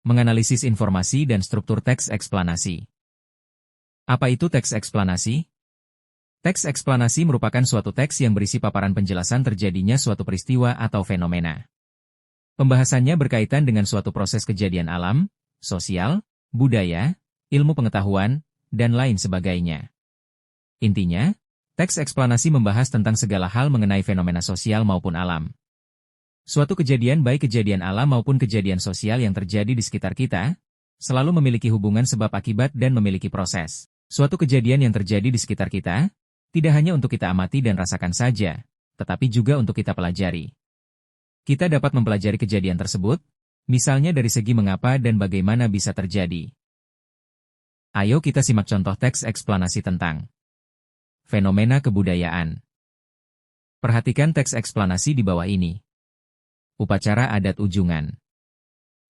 Menganalisis informasi dan struktur teks eksplanasi. Apa itu teks eksplanasi? Teks eksplanasi merupakan suatu teks yang berisi paparan penjelasan terjadinya suatu peristiwa atau fenomena. Pembahasannya berkaitan dengan suatu proses kejadian alam, sosial, budaya, ilmu pengetahuan, dan lain sebagainya. Intinya, teks eksplanasi membahas tentang segala hal mengenai fenomena sosial maupun alam. Suatu kejadian baik kejadian alam maupun kejadian sosial yang terjadi di sekitar kita, selalu memiliki hubungan sebab akibat dan memiliki proses. Suatu kejadian yang terjadi di sekitar kita, tidak hanya untuk kita amati dan rasakan saja, tetapi juga untuk kita pelajari. Kita dapat mempelajari kejadian tersebut, misalnya dari segi mengapa dan bagaimana bisa terjadi. Ayo kita simak contoh teks eksplanasi tentang fenomena kebudayaan. Perhatikan teks eksplanasi di bawah ini. Upacara adat Ujungan.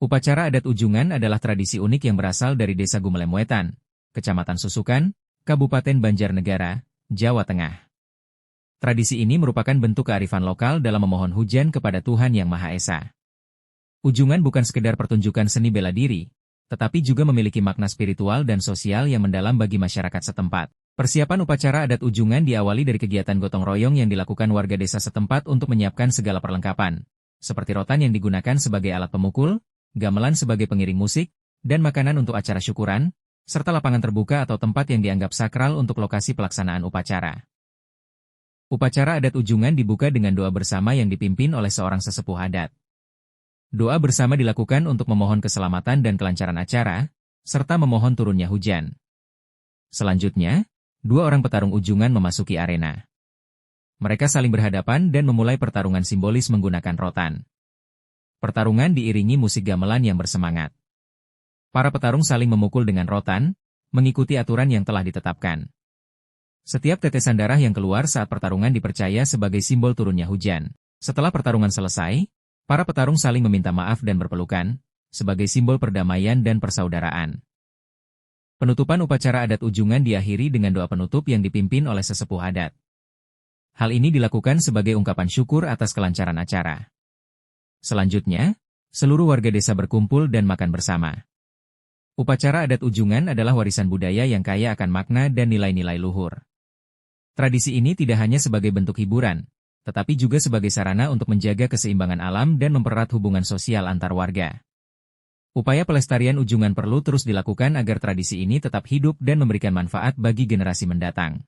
Upacara adat Ujungan adalah tradisi unik yang berasal dari Desa Gumelem Wetan, Kecamatan Susukan, Kabupaten Banjarnegara, Jawa Tengah. Tradisi ini merupakan bentuk kearifan lokal dalam memohon hujan kepada Tuhan Yang Maha Esa. Ujungan bukan sekedar pertunjukan seni bela diri, tetapi juga memiliki makna spiritual dan sosial yang mendalam bagi masyarakat setempat. Persiapan upacara adat Ujungan diawali dari kegiatan gotong royong yang dilakukan warga desa setempat untuk menyiapkan segala perlengkapan, seperti rotan yang digunakan sebagai alat pemukul, gamelan sebagai pengiring musik, dan makanan untuk acara syukuran, serta lapangan terbuka atau tempat yang dianggap sakral untuk lokasi pelaksanaan upacara. Upacara adat Ujungan dibuka dengan doa bersama yang dipimpin oleh seorang sesepuh adat. Doa bersama dilakukan untuk memohon keselamatan dan kelancaran acara, serta memohon turunnya hujan. Selanjutnya, dua orang petarung Ujungan memasuki arena. Mereka saling berhadapan dan memulai pertarungan simbolis menggunakan rotan. Pertarungan diiringi musik gamelan yang bersemangat. Para petarung saling memukul dengan rotan, mengikuti aturan yang telah ditetapkan. Setiap tetesan darah yang keluar saat pertarungan dipercaya sebagai simbol turunnya hujan. Setelah pertarungan selesai, para petarung saling meminta maaf dan berpelukan, sebagai simbol perdamaian dan persaudaraan. Penutupan upacara adat Ujungan diakhiri dengan doa penutup yang dipimpin oleh sesepuh adat. Hal ini dilakukan sebagai ungkapan syukur atas kelancaran acara. Selanjutnya, seluruh warga desa berkumpul dan makan bersama. Upacara adat Ujungan adalah warisan budaya yang kaya akan makna dan nilai-nilai luhur. Tradisi ini tidak hanya sebagai bentuk hiburan, tetapi juga sebagai sarana untuk menjaga keseimbangan alam dan mempererat hubungan sosial antar warga. Upaya pelestarian Ujungan perlu terus dilakukan agar tradisi ini tetap hidup dan memberikan manfaat bagi generasi mendatang.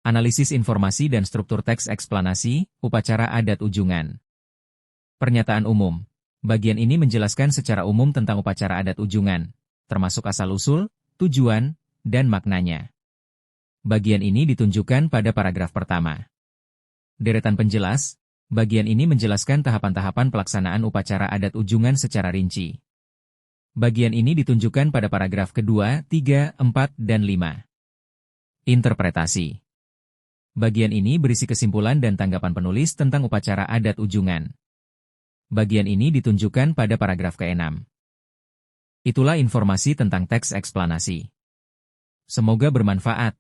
Analisis informasi dan struktur teks eksplanasi, upacara adat Ujungan. Pernyataan umum. Bagian ini menjelaskan secara umum tentang upacara adat Ujungan, termasuk asal-usul, tujuan, dan maknanya. Bagian ini ditunjukkan pada paragraf pertama. Deretan penjelas. Bagian ini menjelaskan tahapan-tahapan pelaksanaan upacara adat Ujungan secara rinci. Bagian ini ditunjukkan pada paragraf kedua, 3, 4, dan 5. Interpretasi. Bagian ini berisi kesimpulan dan tanggapan penulis tentang upacara adat Ujungan. Bagian ini ditunjukkan pada paragraf ke-6. Itulah informasi tentang teks eksplanasi. Semoga bermanfaat.